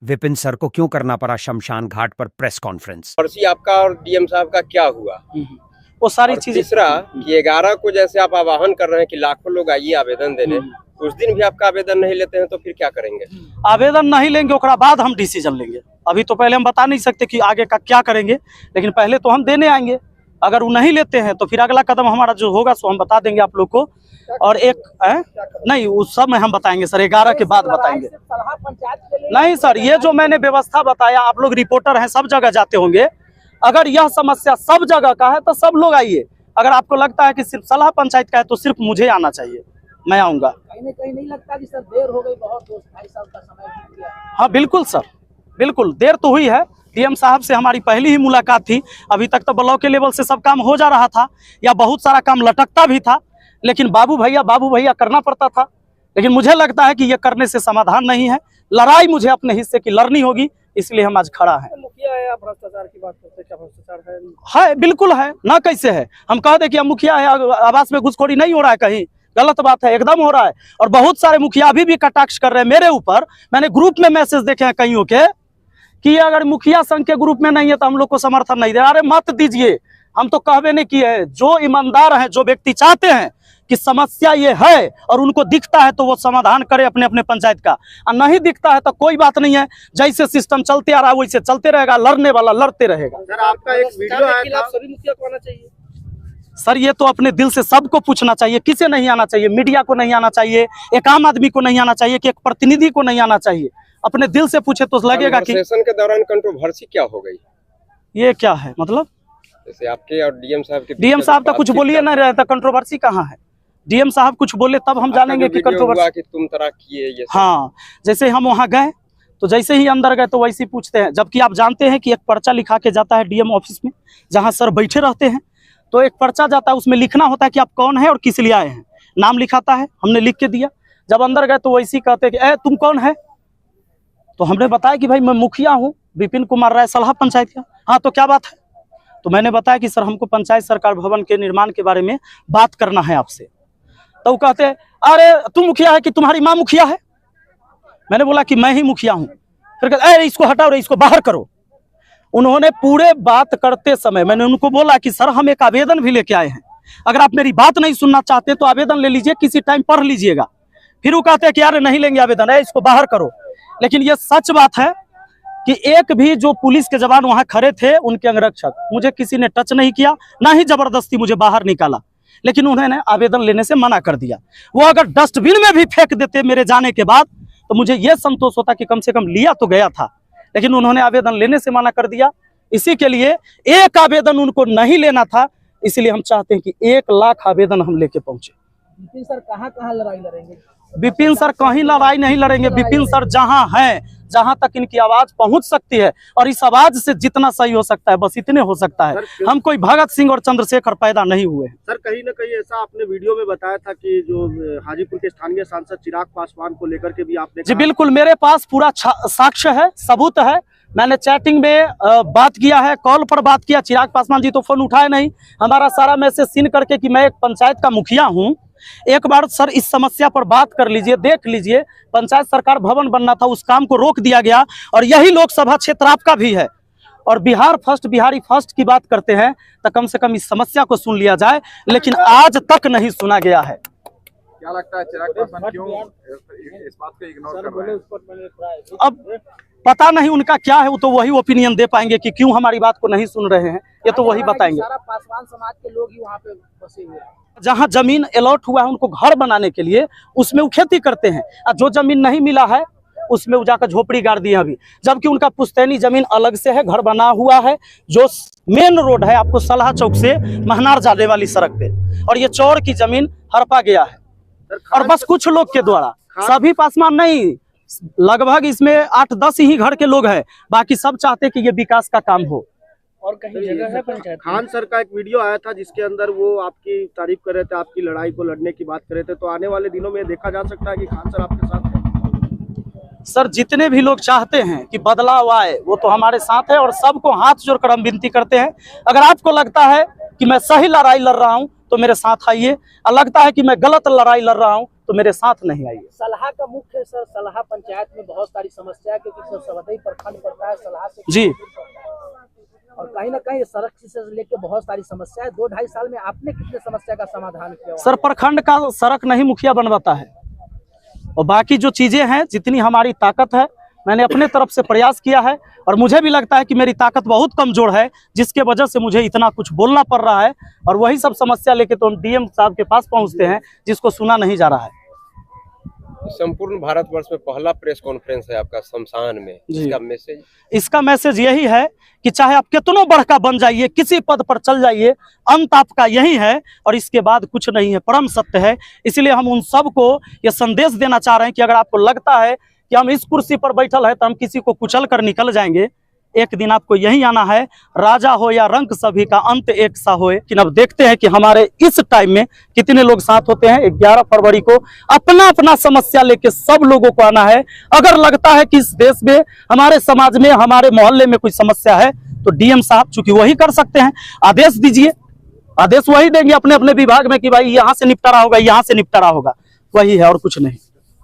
Vipin sir को क्यों करना पड़ा शमशान घाट पर प्रेस कॉन्फ्रेंस? परसी आपका और डीएम साहब का क्या हुआ? वो सारी चीजें। तीसरा कि 11 को जैसे आप आह्वान कर रहे हैं कि लाखों लोग आइए आवेदन देने, उस दिन भी आपका आवेदन नहीं लेते हैं तो फिर क्या करेंगे? आवेदन नहीं लेंगे, उसके बाद हम डिसीजन लेंगे। अभी तो पहले हम बता नहीं सकते कि आगे का क्या करेंगे, लेकिन पहले तो हम देने आएंगे। अगर वो नहीं लेते हैं तो फिर अगला कदम हमारा जो होगा सो हम बता देंगे आप लोग को। और एक नहीं, उस सब में हम बताएंगे सर, 11 के बाद बताएंगे। नहीं सर, ये जो मैंने व्यवस्था बताया, आप लोग रिपोर्टर हैं, सब जगह जाते होंगे। अगर यह समस्या सब जगह का है तो सब लोग आइए। अगर आपको लगता है कि सिर्फ सलाह पंचायत का है तो सिर्फ मुझे आना चाहिए, मैं आऊंगा। कहीं नहीं लगता कि सर देर हो गई बहुत, 2-2.5 साल का समय बीत गया? हाँ बिल्कुल सर, बिल्कुल देर तो हुई है। डीएम साहब से हमारी पहली ही मुलाकात थी। अभी तक तो ब्लॉक के लेवल से सब काम हो जा रहा था, या बहुत सारा काम लटकता भी था, लेकिन बाबू भैया करना पड़ता था। लेकिन मुझे लगता है कि ये करने से समाधान नहीं है। लड़ाई मुझे अपने हिस्से की लड़नी होगी, इसलिए हम आज खड़ा हैं। मुखिया है, आप भ्रष्टाचार की बात करते हैं, क्या भ्रष्टाचार है? बिल्कुल है ना, कैसे है? हम कह दे कि हम मुखिया है, आवास में घुसखोरी नहीं हो रहा है, कहीं गलत बात है? एकदम हो रहा है। और बहुत सारे मुखिया अभी भी कटाक्ष कर रहे हैं मेरे ऊपर। मैंने ग्रुप में मैसेज देखे हैं कईयों के कि अगर मुखिया संघ के ग्रुप में नहीं है तो हम लोग को समर्थन नहीं दे। अरे मत दीजिए, हम तो कहवे नहीं किए हैं। जो ईमानदार हैं, जो व्यक्ति चाहते हैं कि समस्या ये है और उनको दिखता है तो वो समाधान करे अपने अपने पंचायत का, और नहीं दिखता है तो कोई बात नहीं है। जैसे सिस्टम चलते आ रहा है वैसे चलते रहेगा, लड़ने वाला लड़ते रहेगा। सर आपका एक वीडियो आया था, सभी मुखिया को आना चाहिए। सर ये तो अपने दिल से सबको पूछना चाहिए, किसे नहीं आना चाहिए? मीडिया को नहीं आना चाहिए, एक आम आदमी को नहीं आना चाहिए, कि एक प्रतिनिधि को नहीं आना चाहिए? अपने दिल से पूछे तो लगेगा कि सेशन के दौरान कंट्रोवर्सी क्या हो गई? ये क्या है मतलब? जैसे आपके और डीएम साहब के डीएम साहब तो कुछ बोलिए नहीं रहे, कंट्रोवर्सी कहाँ है? डीएम साहब कुछ बोले तब हम जानेंगे कि कंट्रोवर्सी। तुम तरह किए ये। हाँ, जैसे हम वहाँ गए तो जैसे ही अंदर गए तो वैसे ही पूछते हैं, जबकि आप जानते हैं कि एक पर्चा लिखा के जाता है डीएम ऑफिस में, जहाँ सर बैठे रहते हैं। तो एक पर्चा जाता है, उसमें लिखना होता है कि आप कौन है और किस लिए आए हैं। नाम लिखाता है, हमने लिख के दिया। जब अंदर गए तो वैसे ही कहते हैं कि तुम कौन है? तो हमने बताया कि भाई मैं मुखिया हूँ, विपिन कुमार राय, सलाह पंचायत का। हाँ तो क्या बात है? तो मैंने बताया कि सर हमको पंचायत सरकार भवन के निर्माण के बारे में बात करना है आपसे। तो वो कहते हैं अरे तुम मुखिया है कि तुम्हारी माँ मुखिया है? मैंने बोला कि मैं ही मुखिया हूँ। फिर कहते अरे इसको हटाओ रे, इसको बाहर करो। उन्होंने पूरे बात करते समय मैंने उनको बोला कि सर हम एक आवेदन भी लेके आए हैं, अगर आप मेरी बात नहीं सुनना चाहते तो आवेदन ले लीजिए, किसी टाइम पढ़ लीजिएगा। फिर वो कहते हैं कि यार नहीं लेंगे आवेदन, है इसको बाहर करो। लेकिन ये सच बात है कि एक भी जो पुलिस के जवान वहां खड़े थे, उनके अंगरक्षक, मुझे किसी ने टच नहीं किया, ना ही जबरदस्ती मुझे बाहर निकाला। लेकिन उन्होंने आवेदन लेने से मना कर दिया। वो अगर डस्टबिन में भी फेंक देते मेरे जाने के बाद तो मुझे यह संतोष होता कि कम से कम लिया तो गया था। लेकिन उन्होंने आवेदन लेने से मना कर दिया। इसी के लिए एक आवेदन उनको नहीं लेना था, इसलिए हम चाहते हैं कि 1 लाख आवेदन हम लेके पहुंचे। विपिन सर कहाँ लड़ाई लड़ेंगे? विपिन सर कहीं लड़ाई नहीं लड़ेंगे। विपिन सर जहां हैं, जहां तक इनकी आवाज पहुंच सकती है, और इस आवाज से जितना सही हो सकता है बस इतने हो सकता है। हम कोई भगत सिंह और चंद्रशेखर पैदा नहीं हुए हैं। सर कहीं ना कहीं ऐसा आपने वीडियो में बताया था कि जो हाजीपुर के स्थानीय सांसद चिराग पासवान को लेकर के भी आपने जी बिल्कुल, मेरे पास पूरा साक्ष्य है, सबूत है। मैंने चैटिंग में बात किया है, कॉल पर बात किया। चिराग पासवान जी तो फोन उठाए नहीं। हमारा सारा मैसेज सीन करके कि मैं एक पंचायत का मुखिया हूं, एक बार सर इस समस्या पर बात कर लीजिए, देख लीजिए। पंचायत सरकार भवन बनना था, उस काम को रोक दिया गया। और यही लोकसभा क्षेत्र आपका भी है, और बिहार फर्स्ट, बिहारी फर्स्ट की बात करते हैं तो कम से कम इस समस्या को सुन लिया जाए, लेकिन आज तक नहीं सुना गया है। क्या लगता है चिराग पासवान क्यों इस बात को इग्नोर कर रहे हैं? अब पता नहीं उनका क्या है, वो तो वही ओपिनियन दे पाएंगे कि क्यों हमारी बात को नहीं सुन रहे हैं, ये तो वही बताएंगे। सारा पासवान समाज के लोग ही वहाँ पे बसे हुए हैं। जहाँ जमीन अलॉट हुआ है उनको घर बनाने के लिए, उसमें वो खेती करते हैं, और जो जमीन नहीं मिला है उसमें वो जाकर झोपड़ी गाड़ दिए अभी। जबकि उनका पुश्तैनी जमीन अलग से है, घर बना हुआ है। जो मेन रोड है आपको सलाह चौक से महनार जाने वाली सड़क पे, और ये चौर की जमीन हड़पा गया है, और बस कुछ लोग के द्वारा। सभी पासवान नहीं, लगभग इसमें 8-10 ही घर के लोग हैं, बाकी सब चाहते कि ये विकास का काम हो। और कहीं जगह है पंचायत? खान सर का एक वीडियो आया था जिसके अंदर वो आपकी तारीफ कर रहे थे, आपकी लड़ाई को लड़ने की बात कर रहे थे। तो आने वाले दिनों में देखा जा सकता है कि खान सर आपके साथ हैं? सर जितने भी लोग चाहते हैं कि बदलाव आए वो तो हमारे साथ है, और सबको हाथ जोड़कर हम विनती करते हैं, अगर आपको लगता है कि मैं सही लड़ाई लड़ रहा हूं तो मेरे साथ आइए, और लगता है कि मैं गलत लड़ाई लड़ रहा हूं तो मेरे साथ नहीं आइए। सलाह का मुख्य सर, सलाह पंचायत में बहुत सारी समस्या है क्योंकि सर सवदई प्रखंड पड़ता है, सलाह से जी। और कहीं ना कहीं सड़क से लेकर बहुत सारी समस्या है। 2-2.5 साल में आपने कितने समस्या का समाधान किया? सर प्रखंड का सड़क नहीं मुखिया बनवाता है, और बाकी जो चीजें हैं जितनी हमारी ताकत है मैंने अपने तरफ से प्रयास किया है, और मुझे भी लगता है कि मेरी ताकत बहुत कमजोर है जिसके वजह से मुझे इतना कुछ बोलना पड़ रहा है। और वही सब समस्या लेके तो हम डीएम साहब के पास पहुंचते हैं जिसको सुना नहीं जा रहा है। संपूर्ण भारतवर्ष में पहला प्रेस कॉन्फ्रेंस है आपका शमशान में, इसका मैसेज? इसका मैसेज यही है कि चाहे आप कितनों बड़का बन जाइए, किसी पद पर चल जाइए, अंत आपका यही है और इसके बाद कुछ नहीं है, परम सत्य है। इसलिए हम उन सबको ये संदेश देना चाह रहे हैं कि अगर आपको लगता है कि हम इस कुर्सी पर बैठल है तो हम किसी को कुचल कर निकल जाएंगे, एक दिन आपको यही आना है। राजा हो या रंक सभी का अंत एक सा होए। लेकिन अब देखते हैं कि हमारे इस टाइम में कितने लोग साथ होते हैं। 11 फरवरी को अपना अपना समस्या लेके सब लोगों को आना है। अगर लगता है कि इस देश में, हमारे समाज में, हमारे मोहल्ले में कोई समस्या है तो डीएम साहब चूंकि वही कर सकते हैं, आदेश दीजिए, आदेश वही देंगे अपने अपने विभाग में कि भाई यहाँ से निपटारा होगा, यहाँ से निपटारा होगा, वही है और कुछ नहीं।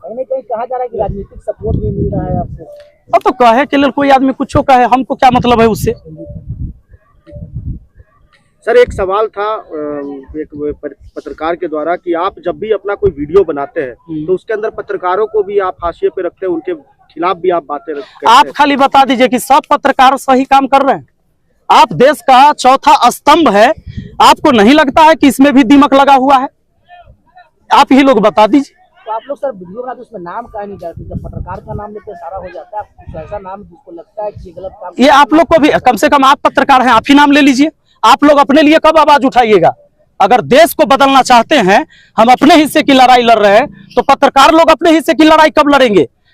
कहीं ना कहीं कहा जा रहा है कि राजनीतिक सपोर्ट भी मिल रहा है आपको। अब तो कहे के लिए कोई आदमी कुछ कहे, हमको क्या मतलब है उससे। सर एक सवाल था एक पत्रकार के द्वारा कि आप जब भी अपना कोई वीडियो बनाते हैं तो उसके अंदर पत्रकारों को भी आप हाशिए पे रखते हैं, उनके खिलाफ भी आप बातें करते हैं। आप खाली बता दीजिए कि सब पत्रकार सही काम कर रहे हैं। आप देश का चौथा स्तंभ है, आपको नहीं लगता है कि इसमें भी दिमक लगा हुआ है? आप ही लोग बता दीजिए। तो आप लोग सर वीडियो बनाते उसमें नाम काहे नहीं डालते? जब पत्रकार का नाम लेते सारा हो जाता है, कुछ ऐसा नाम जिसको लगता है कि ये गलत काम। ये आप लोग को भी, कम से कम आप पत्रकार हैं, आप ही नाम ले लीजिए। आप लोग अपने लिए कब आवाज उठाइएगा? अगर देश को बदलना चाहते हैं, हम अपने हिस्से की लड़ाई लड़ रहे हैं, तो पत्रकार लोग अपने हिस्से की लड़ाई कब लड़ेंगे?